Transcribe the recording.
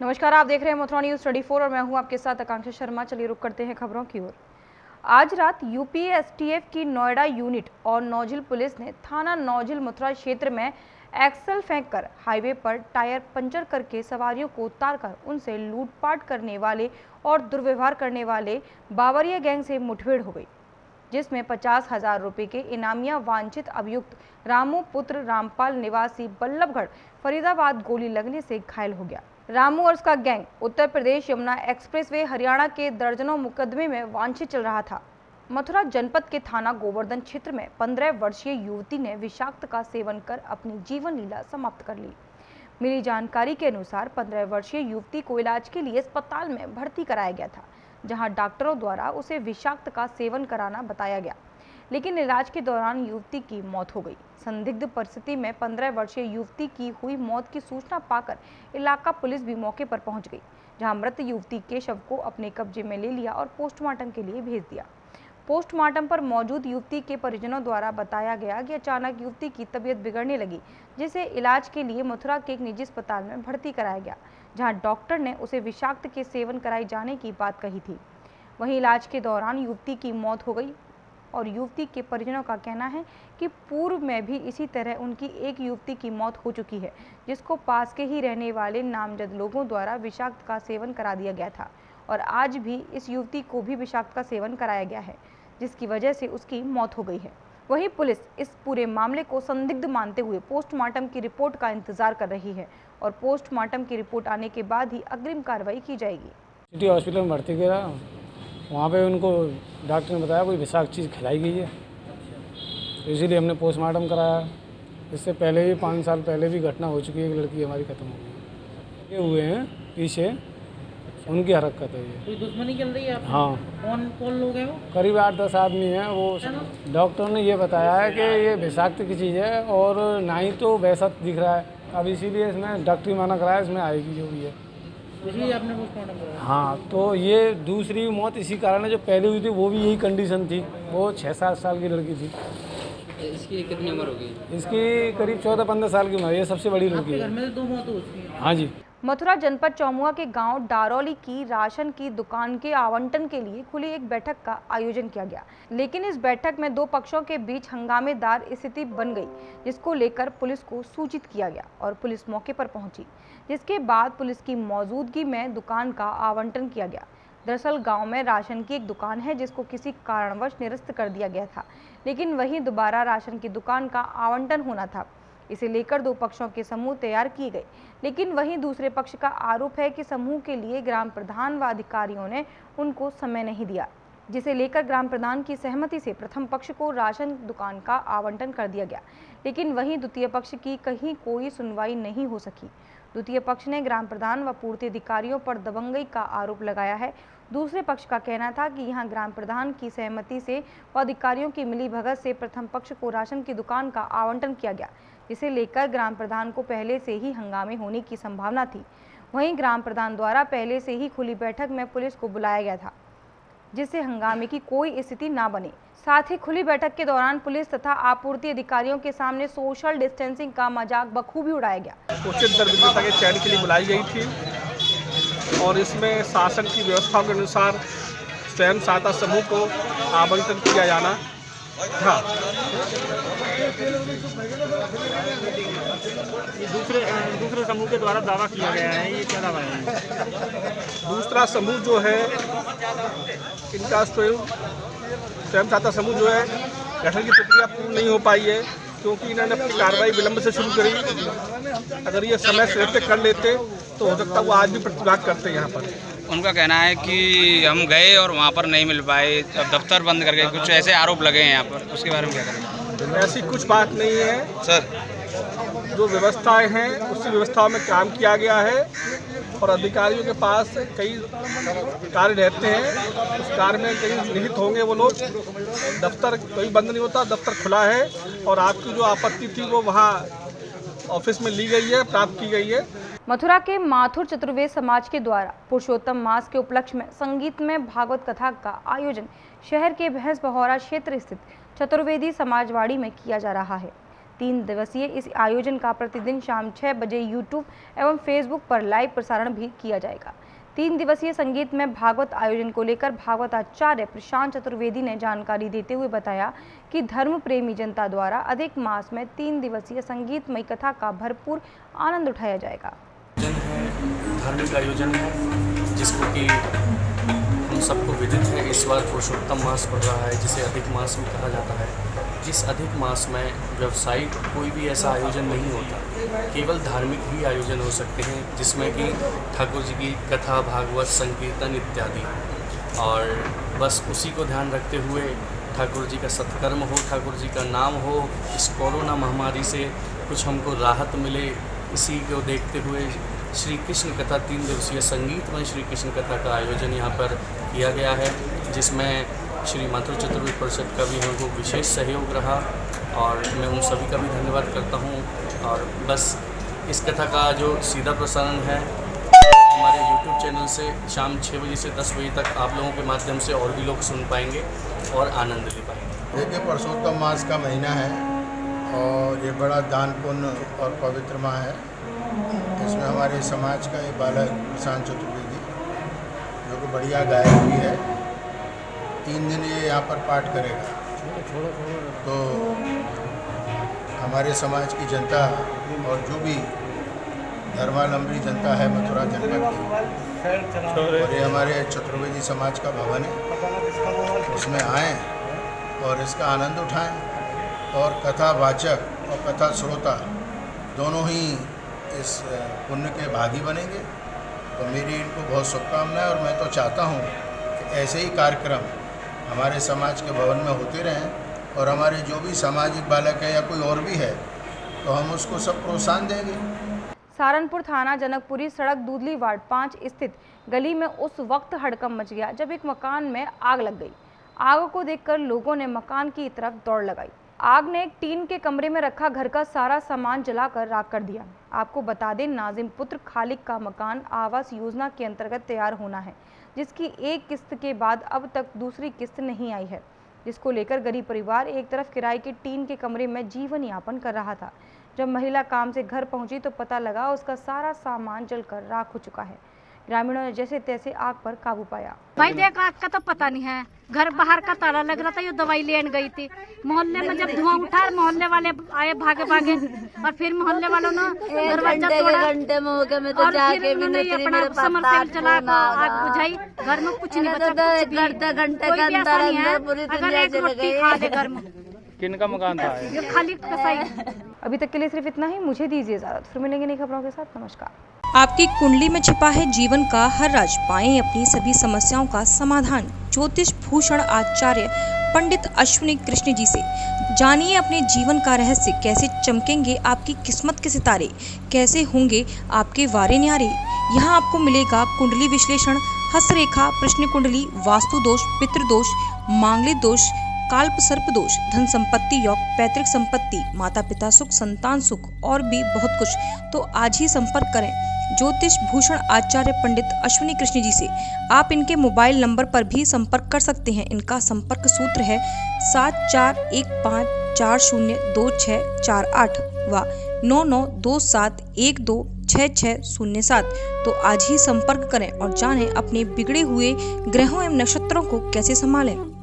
नमस्कार, आप देख रहे हैं मथुरा न्यूज़ 24 और मैं हूं आपके साथ आकांक्षा शर्मा। चलिए रुक करते हैं खबरों की ओर। आज रात यूपी एसटीएफ की नोएडा यूनिट और नौजिल पुलिस ने थाना नौजिल मथुरा क्षेत्र में एक्सल फेंककर हाईवे पर टायर पंचर करके सवारियों को उतारकर उनसे लूटपाट करने वाले और दुर्व्यवहार करने वाले बावरिया गैंग से मुठभेड़ हो गई, जिसमें 50,000 रुपये के इनामिया वांछित अभियुक्त रामू पुत्र रामपाल निवासी बल्लभगढ़ फरीदाबाद गोली लगने से घायल हो गया। रामू और उसका गैंग उत्तर प्रदेश यमुना एक्सप्रेसवे हरियाणा के दर्जनों मुकदमे में वांछित चल रहा था। मथुरा जनपद के थाना गोवर्धन क्षेत्र में 15 वर्षीय युवती ने विषाक्त का सेवन कर अपनी जीवन लीला समाप्त कर ली। मिली जानकारी के अनुसार 15 वर्षीय युवती को इलाज के लिए अस्पताल में भर्ती कराया गया था, जहां डॉक्टरों द्वारा उसे विषाक्त का सेवन कराना बताया गया, लेकिन इलाज के दौरान युवती की मौत हो गई। संदिग्ध परिस्थिति में 15 वर्षीय युवती की हुई मौत की सूचना पाकर इलाका पुलिस भी मौके पर पहुंच गई, जहां मृत युवती के शव को अपने कब्जे में ले लिया और पोस्टमार्टम के लिए भेज दिया। पोस्टमार्टम पर मौजूद युवती के परिजनों द्वारा बताया गया कि अचानक युवती की तबीयत बिगड़ने लगी, जिसे इलाज के लिए मथुरा के एक निजी अस्पताल में भर्ती कराया गया, जहां डॉक्टर ने उसे विषाक्त के सेवन कराए जाने की बात कही थी। वहीं इलाज के दौरान युवती की मौत हो गई और युवती के परिजनों का कहना है कि पूर्व में भी इसी तरह उनकी एक युवती की मौत हो चुकी है, जिसको पास के ही रहने वाले नामजद लोगों द्वारा विषाक्त का सेवन करा दिया गया था और आज भी इस युवती को भी विषाक्त का सेवन कराया गया है, जिसकी वजह से उसकी मौत हो गई है। वहीं पुलिस इस पूरे मामले को संदिग्ध मानते हुए पोस्टमार्टम की रिपोर्ट का इंतजार कर रही है और पोस्टमार्टम की रिपोर्ट आने के बाद ही अग्रिम कार्रवाई की जाएगी। सिटी हॉस्पिटल में भर्ती किया, वहाँ पे उनको डॉक्टर ने बताया कोई विषाक्त चीज़ खिलाई गई है, तो इसीलिए हमने पोस्टमार्टम कराया। इससे पहले भी 5 साल पहले भी घटना हो चुकी है, एक लड़की हमारी खत्म हो गई। ये हुए हैं पीछे, उनकी हरकत है ये। कोई दुश्मनी चल रही है आपकी? हाँ। कौन लोग हैं वो? करीब 8-10 आदमी हैं। वो डॉक्टर ने ये बताया है कि ये विषाक्त की चीज़ है और ना ही तो वैसा दिख रहा है, अब इसीलिए इसमें डॉक्टरी माना कराया, इसमें आएगी जो भी है। इसलिए आपने पोस्टमार्टम कराया? हाँ, तो ये दूसरी मौत इसी कारण है, जो पहले हुई थी वो भी यही कंडीशन थी, वो 6-7 साल की लड़की थी। इसकी कितनी उम्र हो गई? इसकी करीब 14-15 साल की उम्र है, ये सबसे बड़ी लड़की है। घर में 2 मौत हो चुकी है? हाँ जी। मथुरा जनपद चौमुआ के गांव डारौली की राशन की दुकान के आवंटन के लिए खुली एक बैठक का आयोजन किया गया, लेकिन इस बैठक में 2 पक्षों के बीच हंगामेदार स्थिति बन गई, जिसको लेकर पुलिस को सूचित किया गया और पुलिस मौके पर पहुंची, जिसके बाद पुलिस की मौजूदगी में दुकान का आवंटन किया गया। दरअसल गांव में राशन की एक दुकान है, जिसको किसी कारणवश निरस्त कर दिया गया था, लेकिन वहीं दोबारा राशन की दुकान का आवंटन होना था। इसे लेकर 2 पक्षों के समूह तैयार किए गए, लेकिन वहीं दूसरे पक्ष का आरोप है कि समूह के लिए ग्राम प्रधान व अधिकारियों ने उनको समय नहीं दिया, जिसे लेकर ग्राम प्रधान की सहमति से प्रथम पक्ष को राशन दुकान का आवंटन कर दिया गया, लेकिन वहीं द्वितीय पक्ष की कहीं कोई सुनवाई नहीं हो सकी। द्वितीय पक्ष ने ग्राम प्रधान व पूर्ति अधिकारियों पर दबंगई का आरोप लगाया है। दूसरे पक्ष का कहना था कि यहां ग्राम प्रधान की सहमति से व अधिकारियों की मिलीभगत से प्रथम पक्ष को राशन की दुकान का आवंटन किया गया, जिसे लेकर ग्राम प्रधान को पहले से ही हंगामे होने की संभावना थी। वहीं ग्राम प्रधान द्वारा पहले से ही खुली बैठक में पुलिस को बुलाया गया था, जिससे हंगामे की कोई स्थिति ना बने। साथ ही खुली बैठक के दौरान पुलिस तथा आपूर्ति अधिकारियों के सामने सोशल डिस्टेंसिंग का मजाक बखूबी उड़ाया गया। उचित दरविद्यता के चयन के लिए बुलाई गई थी और इसमें शासन की व्यवस्था के अनुसार स्वयं सहायता समूह को आवंटन किया जाना था। दूसरे समूह के द्वारा दावा किया गया है, ये क्या दावा है? दूसरा समूह जो है, इनका स्वयं सहायता समूह जो है, गठन की प्रक्रिया पूर्ण नहीं हो पाई है, क्योंकि इन्होंने अपनी कार्रवाई विलंब से शुरू करी। अगर ये समय से रहते कर लेते तो हो सकता है वो आज भी प्रतिवाद करते यहाँ पर। उनका कहना है कि हम गए और वहाँ पर नहीं मिल पाए, अब दफ्तर बंद कर गए, कुछ ऐसे आरोप लगे हैं यहाँ पर, उसके बारे में क्या करेंगे? ऐसी कुछ बात नहीं है सर, जो व्यवस्थाएं हैं उसी व्यवस्थाओं में काम किया गया है और अधिकारियों के पास कई कार्य रहते हैं, उस कार्य में कहीं निहित होंगे वो लोग। दफ्तर कोई बंद नहीं होता, दफ्तर खुला है और आपकी जो आपत्ति थी वो वहाँ ऑफिस में ली गई है, प्राप्त की गई है। मथुरा के माथुर चतुर्वेद समाज के द्वारा पुरुषोत्तम मास के उपलक्ष्य में संगीतमय भागवत कथा का आयोजन शहर के भैंस बहौरा क्षेत्र स्थित चतुर्वेदी समाजवाड़ी में किया जा रहा है। 3 दिवसीय इस आयोजन का प्रतिदिन शाम 6 बजे यूट्यूब एवं फेसबुक पर लाइव प्रसारण भी किया जाएगा। 3 दिवसीय संगीत में भागवत आयोजन को लेकर भागवत आचार्य प्रशांत चतुर्वेदी ने जानकारी देते हुए बताया कि धर्म प्रेमी जनता द्वारा अधिक मास में 3 दिवसीय संगीतमय कथा का भरपूर आनंद उठाया जाएगा। धार्मिक आयोजन है जिसको कि हम सबको विदित है। इस बार पुरुषोत्तम मास पड़ रहा है जिसे अधिक मास भी कहा जाता है। जिस अधिक मास में व्यावसायिक कोई भी ऐसा आयोजन नहीं होता, केवल धार्मिक ही आयोजन हो सकते हैं जिसमें कि ठाकुर जी की कथा, भागवत, संकीर्तन इत्यादि। और बस उसी को ध्यान रखते हुए ठाकुर जी का सत्कर्म हो, ठाकुर जी का नाम हो, इस कोरोना महामारी से कुछ हमको राहत मिले, इसी को देखते हुए श्री कृष्ण कथा 3 दिवसीय संगीतमय श्री कृष्ण कथा का आयोजन यहाँ पर किया गया है, जिसमें श्री मातृ चतुर्वेदी परिषद का भी हमको विशेष सहयोग रहा और मैं उन सभी का भी धन्यवाद करता हूँ। और बस इस कथा का जो सीधा प्रसारण है हमारे YouTube चैनल से शाम 6 बजे से 10 बजे तक आप लोगों के माध्यम से और भी लोग सुन पाएंगे और आनंद ले पाएंगे। देखिए, पुरुषोत्तम मास का महीना है और ये बड़ा दान पुण्य और पवित्र माह है। इसमें हमारे समाज का एक बालक प्रशांत चतुर्वेदी जो कि बढ़िया गायक भी है, 3 दिन ये यहाँ पर पाठ करेगा। तो हमारे समाज की जनता और जो भी धर्मावलंबी जनता है मथुरा जनपद की, और ये हमारे चतुर्वेदी समाज का भवन है, उसमें आएँ और इसका आनंद उठाएं और कथा वाचक और कथा श्रोता दोनों ही इस पुण्य के भागी बनेंगे। तो मेरी इनको बहुत शुभकामनाएं और मैं तो चाहता हूं कि ऐसे ही कार्यक्रम हमारे समाज के भवन में होते रहें और हमारे जो भी सामाजिक बालक है या कोई और भी है तो हम उसको सब प्रोत्साहन देंगे। सहारनपुर थाना जनकपुरी सड़क दूधली वार्ड 5 स्थित गली में उस वक्त हड़कंप मच गया जब एक मकान में आग लग गई। आग को देखकर लोगों ने मकान की तरफ दौड़ लगाई। आग ने एक टीन के कमरे में रखा घर का सारा सामान जलाकर राख कर दिया। आपको बता दें, नाजिम पुत्र खालिक का मकान आवास योजना के अंतर्गत तैयार होना है, जिसकी एक किस्त के बाद अब तक दूसरी किस्त नहीं आई है, जिसको लेकर गरीब परिवार एक तरफ किराए के टीन के कमरे में जीवन यापन कर रहा था। जब महिला काम से घर पहुंची तो पता लगा उसका सारा सामान जलकर राख हो चुका है। ग्रामीणों ने जैसे तैसे आग पर काबू पाया। भाई देख, आग का तो पता नहीं है, घर बाहर का ताला लग रहा था, ये दवाई लेने गई थी। मोहल्ले में जब धुआं उठा, मोहल्ले वाले आए भागे भागे और फिर मोहल्ले वालों ने दरवाजा तोड़ा और फिर उन्होंने अपना समरसेल चला आग बुझाई। घर में कुछ नहीं बचा, अगर एक रोटी खा ले घर में। किनका मकान था? खालिक कसाई। अभी तक के लिए सिर्फ इतना ही। मुझे दीजिए इजाजत, फिर मिलेंगे नई खबरों के साथ। नमस्कार। आपकी कुंडली में छिपा है जीवन का हर राज। पाएं अपनी सभी समस्याओं का समाधान ज्योतिष भूषण आचार्य पंडित अश्विनी कृष्ण जी से। जानिए अपने जीवन का रहस्य, कैसे चमकेंगे आपकी किस्मत के सितारे, कैसे होंगे आपके वारे न्यारे। यहाँ आपको मिलेगा कुंडली विश्लेषण, हस्तरेखा, प्रश्न कुंडली, वास्तु दोष, पितृदोष, मांगलिक दोष, काल्प सर्प दोष, धन संपत्ति योग, पैतृक संपत्ति, माता पिता सुख, संतान सुख और भी बहुत कुछ। तो आज ही संपर्क करें ज्योतिष भूषण आचार्य पंडित अश्विनी कृष्ण जी से। आप इनके मोबाइल नंबर पर भी संपर्क कर सकते हैं। इनका संपर्क सूत्र है 7415402648 व 9927126607। तो आज ही संपर्क करें और जानें अपने बिगड़े हुए ग्रहों एवं नक्षत्रों को कैसे संभालें।